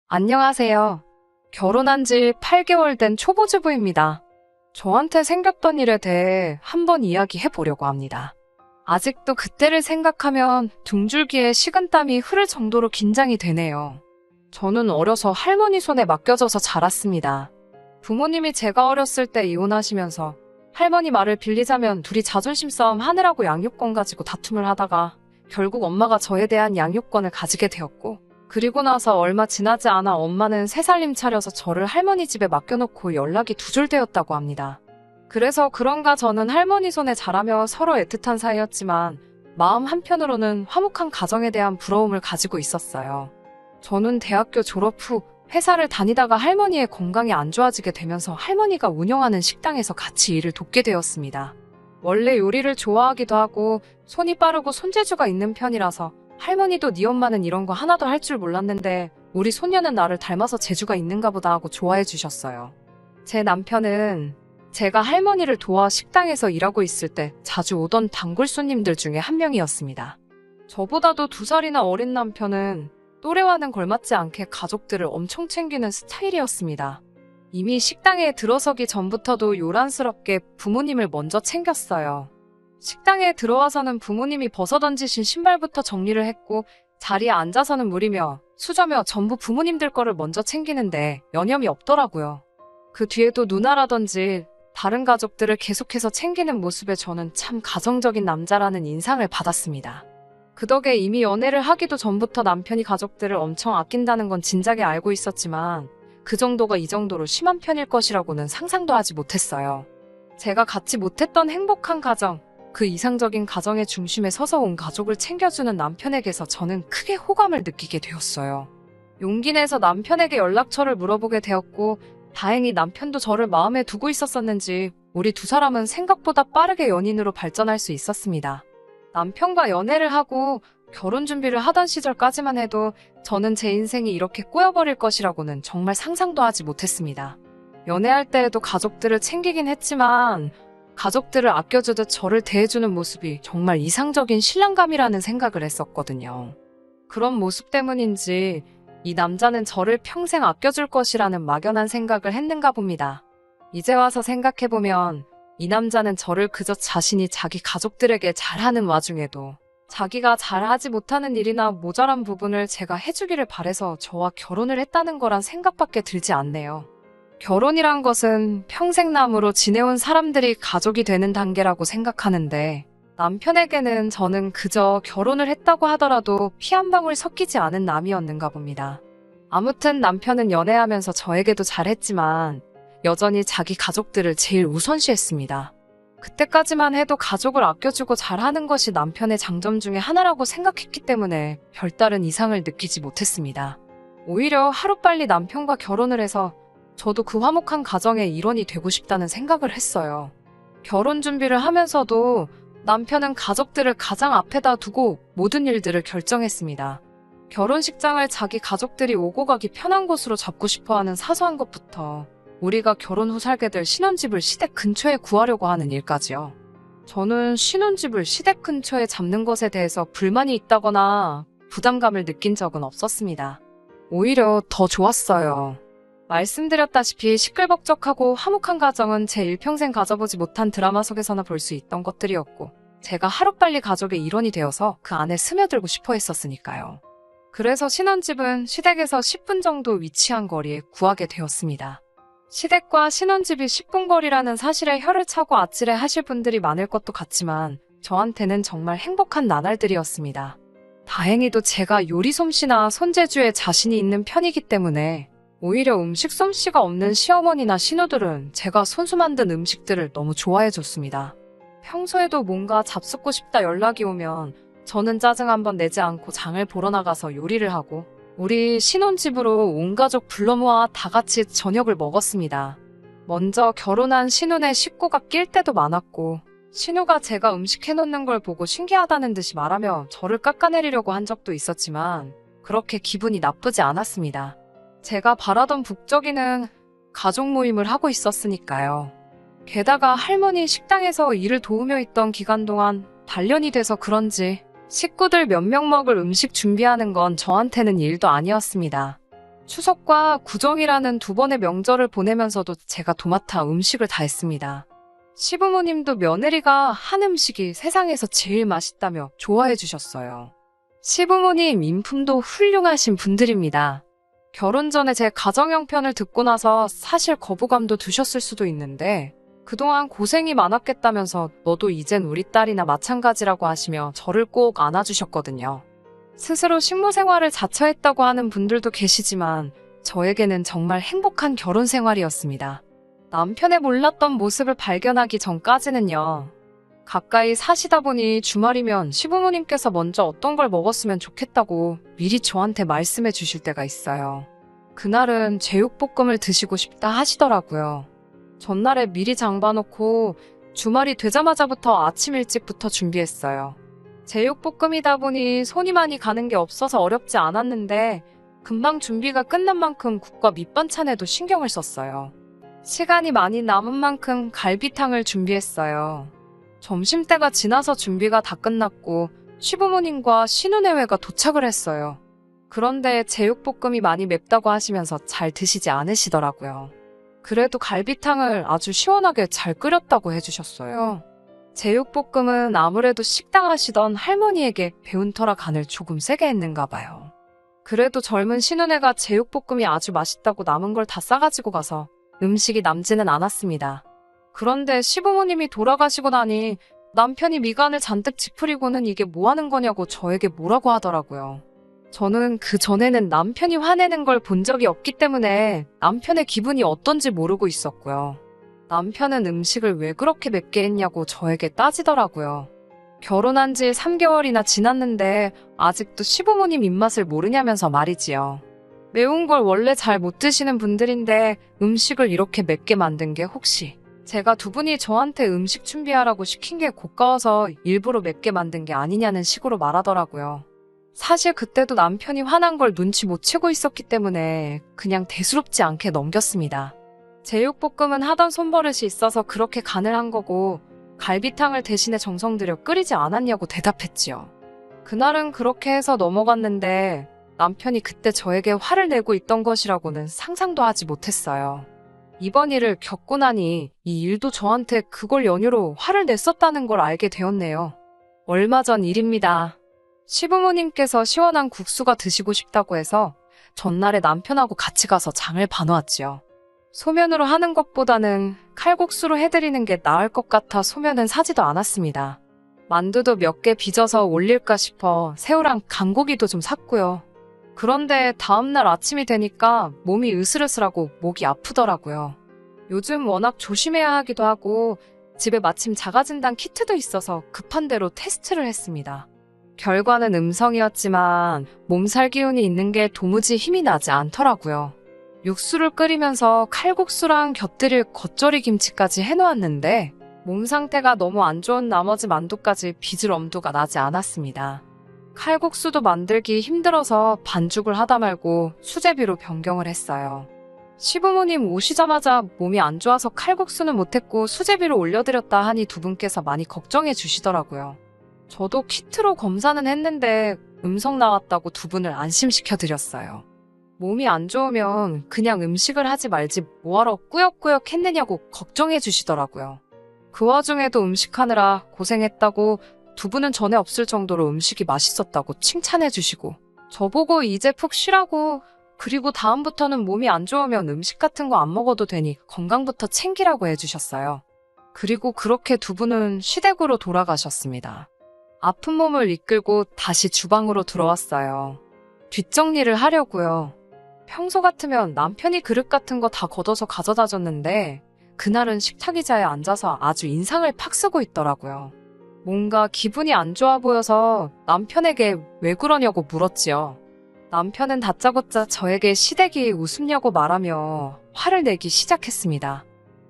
안녕하세요. 결혼한 지 8개월 된 초보주부입니다. 저한테 생겼던 일에 대해 한번 이야기해 보려고 합니다. 아직도 그때를 생각하면 등줄기에 식은땀이 흐를 정도로 긴장이 되네요. 저는 어려서 할머니 손에 맡겨져서 자랐습니다. 부모님이 제가 어렸을 때 이혼하시면서 할머니 말을 빌리자면 둘이 자존심 싸움 하느라고 양육권 가지고 다툼을 하다가 결국 엄마가 저에 대한 양육권을 가지게 되었고, 그리고 나서 얼마 지나지 않아 엄마는 새살림 차려서 저를 할머니 집에 맡겨놓고 연락이 두절되었다고 합니다. 그래서 그런가 저는 할머니 손에 자라며 서로 애틋한 사이였지만 마음 한편으로는 화목한 가정에 대한 부러움을 가지고 있었어요. 저는 대학교 졸업 후 회사를 다니다가 할머니의 건강이 안 좋아지게 되면서 할머니가 운영하는 식당에서 같이 일을 돕게 되었습니다. 원래 요리를 좋아하기도 하고 손이 빠르고 손재주가 있는 편이라서 할머니도 네 엄마는 이런 거 하나도 할 줄 몰랐는데 우리 손녀는 나를 닮아서 재주가 있는가 보다 하고 좋아해 주셨어요. 제 남편은 제가 할머니를 도와 식당에서 일하고 있을 때 자주 오던 단골 손님들 중에 한 명이었습니다. 저보다도 2살이나 어린 남편은 또래와는 걸맞지 않게 가족들을 엄청 챙기는 스타일이었습니다. 이미 식당에 들어서기 전부터도 요란스럽게 부모님을 먼저 챙겼어요. 식당에 들어와서는 부모님이 벗어던지신 신발부터 정리를 했고, 자리에 앉아서는 물이며 수저며 전부 부모님들 거를 먼저 챙기는데 여념이 없더라고요. 그 뒤에도 누나라든지 다른 가족들을 계속해서 챙기는 모습에 저는 참 가정적인 남자라는 인상을 받았습니다. 그 덕에 이미 연애를 하기도 전부터 남편이 가족들을 엄청 아낀다는 건 진작에 알고 있었지만 그 정도가 이 정도로 심한 편일 것이라고는 상상도 하지 못했어요. 제가 갖지 못했던 행복한 가정, 그 이상적인 가정의 중심에 서서 온 가족을 챙겨주는 남편에게서 저는 크게 호감을 느끼게 되었어요. 용기 내서 남편에게 연락처를 물어보게 되었고, 다행히 남편도 저를 마음에 두고 있었었는지 우리 두 사람은 생각보다 빠르게 연인으로 발전할 수 있었습니다. 남편과 연애를 하고 결혼 준비를 하던 시절까지만 해도 저는 제 인생이 이렇게 꼬여버릴 것이라고는 정말 상상도 하지 못했습니다. 연애할 때에도 가족들을 챙기긴 했지만 가족들을 아껴주듯 저를 대해주는 모습이 정말 이상적인 신랑감이라는 생각을 했었거든요. 그런 모습 때문인지 이 남자는 저를 평생 아껴줄 것이라는 막연한 생각을 했는가 봅니다. 이제 와서 생각해보면 이 남자는 저를 그저 자신이 자기 가족들에게 잘하는 와중에도 자기가 잘하지 못하는 일이나 모자란 부분을 제가 해주기를 바래서 저와 결혼을 했다는 거란 생각밖에 들지 않네요. 결혼이란 것은 평생남으로 지내온 사람들이 가족이 되는 단계라고 생각하는데, 남편에게는 저는 그저 결혼을 했다고 하더라도 피 한 방울 섞이지 않은 남이었는가 봅니다. 아무튼 남편은 연애하면서 저에게도 잘했지만 여전히 자기 가족들을 제일 우선시했습니다. 그때까지만 해도 가족을 아껴주고 잘하는 것이 남편의 장점 중에 하나라고 생각했기 때문에 별다른 이상을 느끼지 못했습니다. 오히려 하루빨리 남편과 결혼을 해서 저도 그 화목한 가정의 일원이 되고 싶다는 생각을 했어요. 결혼 준비를 하면서도 남편은 가족들을 가장 앞에다 두고 모든 일들을 결정했습니다. 결혼식장을 자기 가족들이 오고 가기 편한 곳으로 잡고 싶어하는 사소한 것부터 우리가 결혼 후 살게 될 신혼집을 시댁 근처에 구하려고 하는 일까지요. 저는 신혼집을 시댁 근처에 잡는 것에 대해서 불만이 있다거나 부담감을 느낀 적은 없었습니다. 오히려 더 좋았어요. 말씀드렸다시피 시끌벅적하고 화목한 가정은 제 일평생 가져보지 못한 드라마 속에서나 볼 수 있던 것들이었고, 제가 하루빨리 가족의 일원이 되어서 그 안에 스며들고 싶어 했었으니까요. 그래서 신혼집은 시댁에서 10분 정도 위치한 거리에 구하게 되었습니다. 시댁과 신혼집이 10분 거리라는 사실에 혀를 차고 아찔해 하실 분들이 많을 것도 같지만 저한테는 정말 행복한 나날들이었습니다. 다행히도 제가 요리 솜씨나 손재주에 자신이 있는 편이기 때문에 오히려 음식 솜씨가 없는 시어머니나 신우들은 제가 손수 만든 음식들을 너무 좋아해줬습니다. 평소에도 뭔가 잡숫고 싶다 연락이 오면 저는 짜증 한번 내지 않고 장을 보러 나가서 요리를 하고 우리 신혼집으로 온 가족 불러 모아 다 같이 저녁을 먹었습니다. 먼저 결혼한 신혼의 식구가 낄 때도 많았고, 신우가 제가 음식 해놓는 걸 보고 신기하다는 듯이 말하며 저를 깎아내리려고 한 적도 있었지만 그렇게 기분이 나쁘지 않았습니다. 제가 바라던 북적이는 가족 모임을 하고 있었으니까요. 게다가 할머니 식당에서 일을 도우며 있던 기간 동안 단련이 돼서 그런지 식구들 몇 명 먹을 음식 준비하는 건 저한테는 일도 아니었습니다. 추석과 구정이라는 두 번의 명절을 보내면서도 제가 도맡아 음식을 다 했습니다. 시부모님도 며느리가 한 음식이 세상에서 제일 맛있다며 좋아해 주셨어요. 시부모님 인품도 훌륭하신 분들입니다. 결혼 전에 제 가정 형편을 듣고 나서 사실 거부감도 드셨을 수도 있는데 그동안 고생이 많았겠다면서 너도 이젠 우리 딸이나 마찬가지라고 하시며 저를 꼭 안아주셨거든요. 스스로 식모 생활을 자처했다고 하는 분들도 계시지만 저에게는 정말 행복한 결혼 생활이었습니다. 남편의 몰랐던 모습을 발견하기 전까지는요. 가까이 사시다 보니 주말이면 시부모님께서 먼저 어떤 걸 먹었으면 좋겠다고 미리 저한테 말씀해 주실 때가 있어요. 그날은 제육볶음을 드시고 싶다 하시더라고요. 전날에 미리 장봐놓고 주말이 되자마자부터 아침 일찍부터 준비했어요. 제육볶음이다 보니 손이 많이 가는 게 없어서 어렵지 않았는데 금방 준비가 끝난 만큼 국과 밑반찬에도 신경을 썼어요. 시간이 많이 남은 만큼 갈비탕을 준비했어요. 점심때가 지나서 준비가 다 끝났고 시부모님과 신우내외가 도착을 했어요. 그런데 제육볶음이 많이 맵다고 하시면서 잘 드시지 않으시더라고요. 그래도 갈비탕을 아주 시원하게 잘 끓였다고 해주셨어요. 제육볶음은 아무래도 식당 하시던 할머니에게 배운 터라 간을 조금 세게 했는가 봐요. 그래도 젊은 신우내가 제육볶음이 아주 맛있다고 남은 걸 다 싸가지고 가서 음식이 남지는 않았습니다. 그런데 시부모님이 돌아가시고 나니 남편이 미간을 잔뜩 찌푸리고는 이게 뭐 하는 거냐고 저에게 뭐라고 하더라고요. 저는 그 전에는 남편이 화내는 걸 본 적이 없기 때문에 남편의 기분이 어떤지 모르고 있었고요. 남편은 음식을 왜 그렇게 맵게 했냐고 저에게 따지더라고요. 결혼한 지 3개월이나 지났는데 아직도 시부모님 입맛을 모르냐면서 말이지요. 매운 걸 원래 잘 못 드시는 분들인데 음식을 이렇게 맵게 만든 게 혹시 제가 두 분이 저한테 음식 준비하라고 시킨 게 고가워서 일부러 맵게 만든 게 아니냐는 식으로 말하더라고요. 사실 그때도 남편이 화난 걸 눈치 못 채고 있었기 때문에 그냥 대수롭지 않게 넘겼습니다. 제육볶음은 하던 손버릇이 있어서 그렇게 간을 한 거고 갈비탕을 대신에 정성 들여 끓이지 않았냐고 대답했지요. 그날은 그렇게 해서 넘어갔는데 남편이 그때 저에게 화를 내고 있던 것이라고는 상상도 하지 못했어요. 이번 일을 겪고 나니 이 일도 저한테 그걸 연유로 화를 냈었다는 걸 알게 되었네요. 얼마 전 일입니다. 시부모님께서 시원한 국수가 드시고 싶다고 해서 전날에 남편하고 같이 가서 장을 봐놓았지요. 소면으로 하는 것보다는 칼국수로 해드리는 게 나을 것 같아 소면은 사지도 않았습니다. 만두도 몇 개 빚어서 올릴까 싶어 새우랑 간고기도 좀 샀고요. 그런데 다음날 아침이 되니까 몸이 으슬으슬하고 목이 아프더라고요. 요즘 워낙 조심해야 하기도 하고 집에 마침 자가진단 키트도 있어서 급한 대로 테스트를 했습니다. 결과는 음성이었지만 몸살 기운이 있는 게 도무지 힘이 나지 않더라고요. 육수를 끓이면서 칼국수랑 곁들일 겉절이 김치까지 해놓았는데 몸 상태가 너무 안 좋은 나머지 만두까지 빚을 엄두가 나지 않았습니다. 칼국수도 만들기 힘들어서 반죽을 하다 말고 수제비로 변경을 했어요. 시부모님 오시자마자 몸이 안 좋아서 칼국수는 못했고 수제비로 올려드렸다 하니 두 분께서 많이 걱정해 주시더라고요. 저도 키트로 검사는 했는데 음성 나왔다고 두 분을 안심시켜드렸어요. 몸이 안 좋으면 그냥 음식을 하지 말지 뭐하러 꾸역꾸역 했느냐고 걱정해 주시더라고요. 그 와중에도 음식하느라 고생했다고 두 분은 전에 없을 정도로 음식이 맛있었다고 칭찬해 주시고 저보고 이제 푹 쉬라고 그리고 다음부터는 몸이 안 좋으면 음식 같은 거 안 먹어도 되니 건강부터 챙기라고 해주셨어요. 그리고 그렇게 두 분은 시댁으로 돌아가셨습니다. 아픈 몸을 이끌고 다시 주방으로 들어왔어요. 뒷정리를 하려고요. 평소 같으면 남편이 그릇 같은 거 다 걷어서 가져다 줬는데 그날은 식탁 의자에 앉아서 아주 인상을 팍 쓰고 있더라고요. 뭔가 기분이 안 좋아 보여서 남편에게 왜 그러냐고 물었지요. 남편은 다짜고짜 저에게 시댁이 우습냐고 말하며 화를 내기 시작했습니다.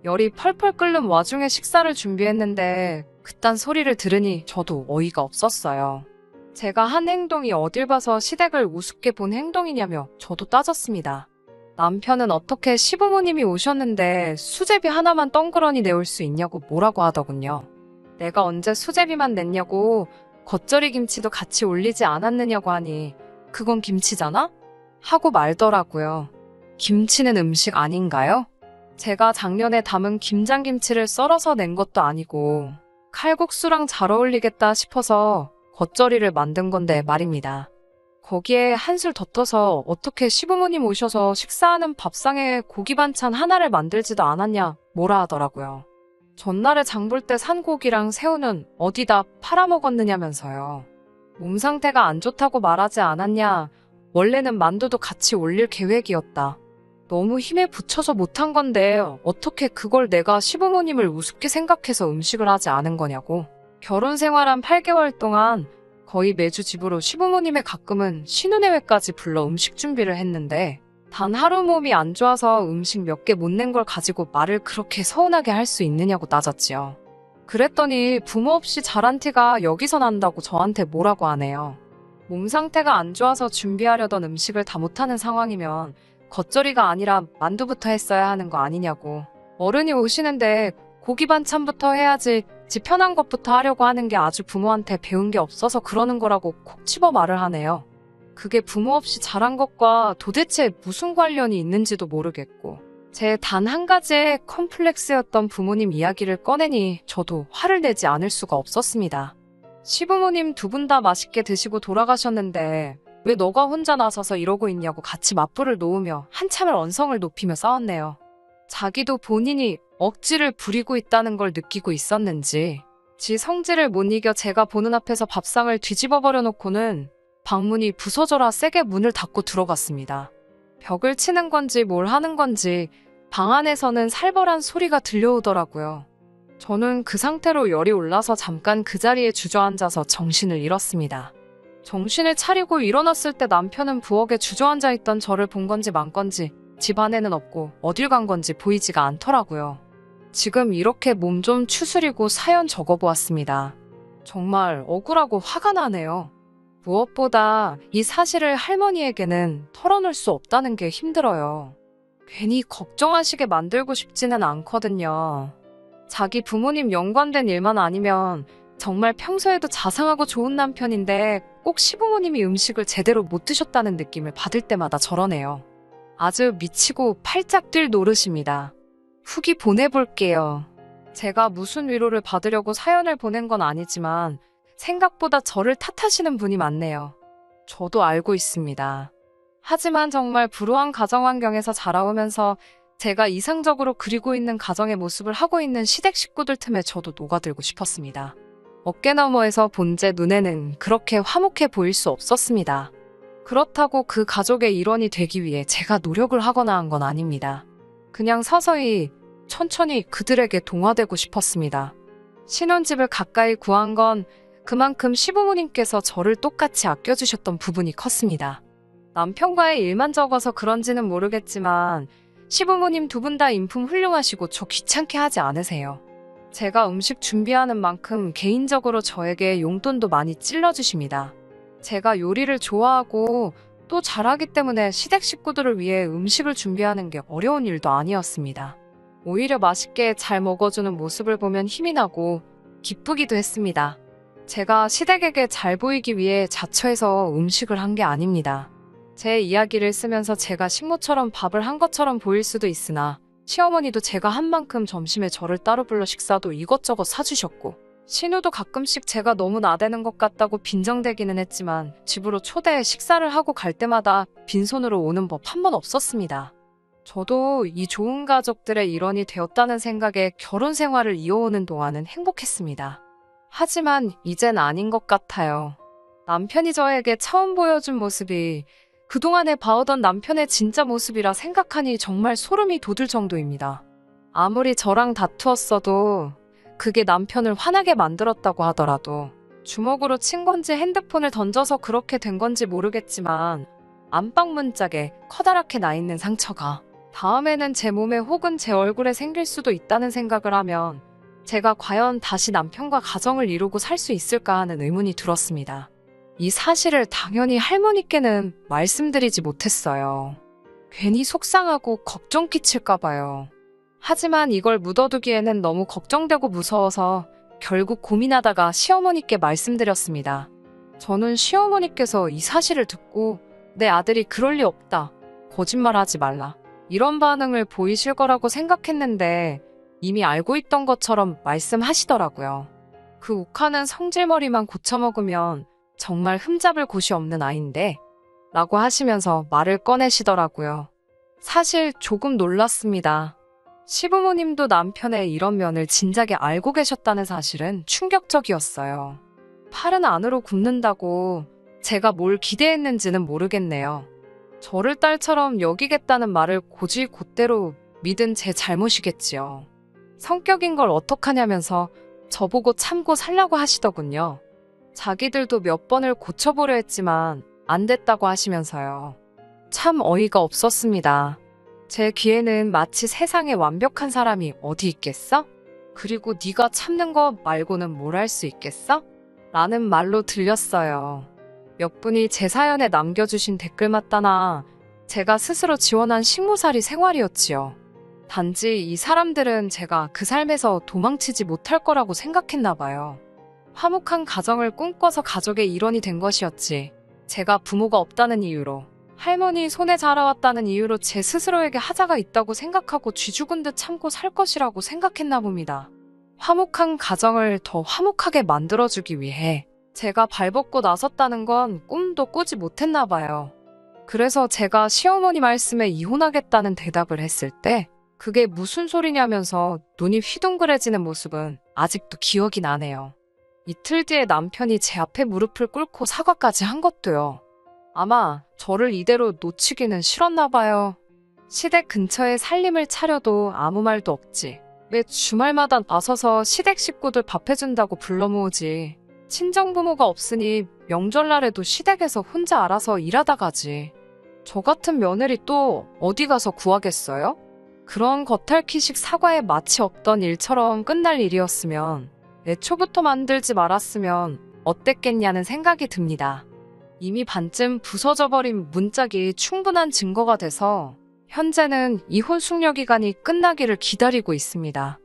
열이 펄펄 끓는 와중에 식사를 준비했는데 그딴 소리를 들으니 저도 어이가 없었어요. 제가 한 행동이 어딜 봐서 시댁을 우습게 본 행동이냐며 저도 따졌습니다. 남편은 어떻게 시부모님이 오셨는데 수제비 하나만 덩그러니 내올 수 있냐고 뭐라고 하더군요. 내가 언제 수제비만 냈냐고 겉절이 김치도 같이 올리지 않았느냐고 하니 그건 김치잖아? 하고 말더라고요. 김치는 음식 아닌가요? 제가 작년에 담은 김장김치를 썰어서 낸 것도 아니고 칼국수랑 잘 어울리겠다 싶어서 겉절이를 만든 건데 말입니다. 거기에 한술 덧떠서 어떻게 시부모님 오셔서 식사하는 밥상에 고기 반찬 하나를 만들지도 않았냐 뭐라 하더라고요. 전날에 장볼 때 산 고기랑 새우는 어디다 팔아먹었느냐면서요. 몸 상태가 안 좋다고 말하지 않았냐. 원래는 만두도 같이 올릴 계획이었다. 너무 힘에 부쳐서 못한 건데 어떻게 그걸 내가 시부모님을 우습게 생각해서 음식을 하지 않은 거냐고. 결혼 생활한 8개월 동안 거의 매주 집으로 시부모님의 가끔은 신혼여행까지 불러 음식 준비를 했는데 단 하루 몸이 안 좋아서 음식 몇 개 못 낸 걸 가지고 말을 그렇게 서운하게 할 수 있느냐고 따졌지요. 그랬더니 부모 없이 자란 티가 여기서 난다고 저한테 뭐라고 하네요. 몸 상태가 안 좋아서 준비하려던 음식을 다 못하는 상황이면 겉절이가 아니라 만두부터 했어야 하는 거 아니냐고. 어른이 오시는데 고기 반찬부터 해야지 지 편한 것부터 하려고 하는 게 아주 부모한테 배운 게 없어서 그러는 거라고 콕 집어 말을 하네요. 그게 부모 없이 자란 것과 도대체 무슨 관련이 있는지도 모르겠고 제 단 한 가지의 컴플렉스였던 부모님 이야기를 꺼내니 저도 화를 내지 않을 수가 없었습니다. 시부모님 두 분 다 맛있게 드시고 돌아가셨는데 왜 너가 혼자 나서서 이러고 있냐고 같이 맞불을 놓으며 한참을 언성을 높이며 싸웠네요. 자기도 본인이 억지를 부리고 있다는 걸 느끼고 있었는지 지 성질을 못 이겨 제가 보는 앞에서 밥상을 뒤집어 버려놓고는 방문이 부서져라 세게 문을 닫고 들어갔습니다. 벽을 치는 건지 뭘 하는 건지 방 안에서는 살벌한 소리가 들려오더라고요. 저는 그 상태로 열이 올라서 잠깐 그 자리에 주저앉아서 정신을 잃었습니다. 정신을 차리고 일어났을 때 남편은 부엌에 주저앉아 있던 저를 본 건지 만 건지 집 안에는 없고 어딜 간 건지 보이지가 않더라고요. 지금 이렇게 몸 좀 추스리고 사연 적어보았습니다. 정말 억울하고 화가 나네요. 무엇보다 이 사실을 할머니에게는 털어놓을 수 없다는 게 힘들어요. 괜히 걱정하시게 만들고 싶지는 않거든요. 자기 부모님 연관된 일만 아니면 정말 평소에도 자상하고 좋은 남편인데 꼭 시부모님이 음식을 제대로 못 드셨다는 느낌을 받을 때마다 저러네요. 아주 미치고 팔짝 뛸 노릇입니다. 후기 보내볼게요. 제가 무슨 위로를 받으려고 사연을 보낸 건 아니지만 생각보다 저를 탓하시는 분이 많네요. 저도 알고 있습니다. 하지만 정말 불우한 가정 환경에서 자라오면서 제가 이상적으로 그리고 있는 가정의 모습을 하고 있는 시댁 식구들 틈에 저도 녹아들고 싶었습니다. 어깨 너머에서 본 제 눈에는 그렇게 화목해 보일 수 없었습니다. 그렇다고 그 가족의 일원이 되기 위해 제가 노력을 하거나 한 건 아닙니다. 그냥 서서히 천천히 그들에게 동화되고 싶었습니다. 신혼집을 가까이 구한 건 그만큼 시부모님께서 저를 똑같이 아껴주셨던 부분이 컸습니다. 남편과의 일만 적어서 그런지는 모르겠지만 시부모님 두 분 다 인품 훌륭하시고 저 귀찮게 하지 않으세요. 제가 음식 준비하는 만큼 개인적으로 저에게 용돈도 많이 찔러주십니다. 제가 요리를 좋아하고 또 잘하기 때문에 시댁 식구들을 위해 음식을 준비하는 게 어려운 일도 아니었습니다. 오히려 맛있게 잘 먹어주는 모습을 보면 힘이 나고 기쁘기도 했습니다. 제가 시댁에게 잘 보이기 위해 자처해서 음식을 한 게 아닙니다. 제 이야기를 쓰면서 제가 식모처럼 밥을 한 것처럼 보일 수도 있으나 시어머니도 제가 한 만큼 점심에 저를 따로 불러 식사도 이것저것 사주셨고 신우도 가끔씩 제가 너무 나대는 것 같다고 빈정대기는 했지만 집으로 초대해 식사를 하고 갈 때마다 빈손으로 오는 법 한 번 없었습니다. 저도 이 좋은 가족들의 일원이 되었다는 생각에 결혼 생활을 이어오는 동안은 행복했습니다. 하지만 이젠 아닌 것 같아요. 남편이 저에게 처음 보여준 모습이 그동안에 봐오던 남편의 진짜 모습이라 생각하니 정말 소름이 돋을 정도입니다. 아무리 저랑 다투었어도 그게 남편을 화나게 만들었다고 하더라도 주먹으로 친 건지 핸드폰을 던져서 그렇게 된 건지 모르겠지만 안방 문짝에 커다랗게 나 있는 상처가 다음에는 제 몸에 혹은 제 얼굴에 생길 수도 있다는 생각을 하면 제가 과연 다시 남편과 가정을 이루고 살 수 있을까 하는 의문이 들었습니다. 이 사실을 당연히 할머니께는 말씀드리지 못했어요. 괜히 속상하고 걱정 끼칠까 봐요. 하지만 이걸 묻어두기에는 너무 걱정되고 무서워서 결국 고민하다가 시어머니께 말씀드렸습니다. 저는 시어머니께서 이 사실을 듣고 내 아들이 그럴 리 없다. 거짓말하지 말라. 이런 반응을 보이실 거라고 생각했는데 이미 알고 있던 것처럼 말씀하시더라고요. 그 욱하는 성질머리만 고쳐먹으면 정말 흠잡을 곳이 없는 아이인데 라고 하시면서 말을 꺼내시더라고요. 사실 조금 놀랐습니다. 시부모님도 남편의 이런 면을 진작에 알고 계셨다는 사실은 충격적이었어요. 팔은 안으로 굽는다고 제가 뭘 기대했는지는 모르겠네요. 저를 딸처럼 여기겠다는 말을 곧이곧대로 믿은 제 잘못이겠지요. 성격인 걸 어떡하냐면서 저보고 참고 살라고 하시더군요. 자기들도 몇 번을 고쳐보려 했지만 안 됐다고 하시면서요. 참 어이가 없었습니다. 제 귀에는 마치 세상에 완벽한 사람이 어디 있겠어? 그리고 네가 참는 거 말고는 뭘 할 수 있겠어? 라는 말로 들렸어요. 몇 분이 제 사연에 남겨주신 댓글 맞다나 제가 스스로 지원한 식모살이 생활이었지요. 단지 이 사람들은 제가 그 삶에서 도망치지 못할 거라고 생각했나 봐요. 화목한 가정을 꿈꿔서 가족의 일원이 된 것이었지. 제가 부모가 없다는 이유로, 할머니 손에 자라왔다는 이유로 제 스스로에게 하자가 있다고 생각하고 쥐 죽은 듯 참고 살 것이라고 생각했나 봅니다. 화목한 가정을 더 화목하게 만들어주기 위해 제가 발벗고 나섰다는 건 꿈도 꾸지 못했나 봐요. 그래서 제가 시어머니 말씀에 이혼하겠다는 대답을 했을 때 그게 무슨 소리냐면서 눈이 휘둥그레지는 모습은 아직도 기억이 나네요. 이틀 뒤에 남편이 제 앞에 무릎을 꿇고 사과까지 한 것도요. 아마 저를 이대로 놓치기는 싫었나 봐요. 시댁 근처에 살림을 차려도 아무 말도 없지. 매 주말마다 나서서 시댁 식구들 밥 해준다고 불러 모으지. 친정부모가 없으니 명절날에도 시댁에서 혼자 알아서 일하다 가지. 저 같은 며느리 또 어디 가서 구하겠어요? 그런 겉핥기식 사과에 마치 없던 일처럼 끝날 일이었으면 애초부터 만들지 말았으면 어땠겠냐는 생각이 듭니다. 이미 반쯤 부서져 버린 문짝이 충분한 증거가 돼서 현재는 이혼 숙려 기간이 끝나기를 기다리고 있습니다.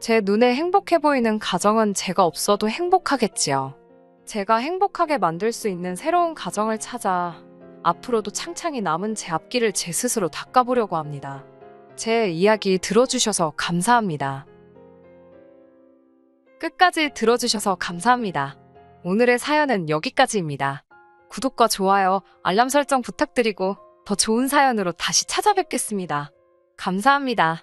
제 눈에 행복해 보이는 가정은 제가 없어도 행복하겠지요. 제가 행복하게 만들 수 있는 새로운 가정을 찾아 앞으로도 창창이 남은 제 앞길을 제 스스로 닦아보려고 합니다. 제 이야기 들어주셔서 감사합니다. 끝까지 들어주셔서 감사합니다. 오늘의 사연은 여기까지입니다. 구독과 좋아요, 알람 설정 부탁드리고 더 좋은 사연으로 다시 찾아뵙겠습니다. 감사합니다.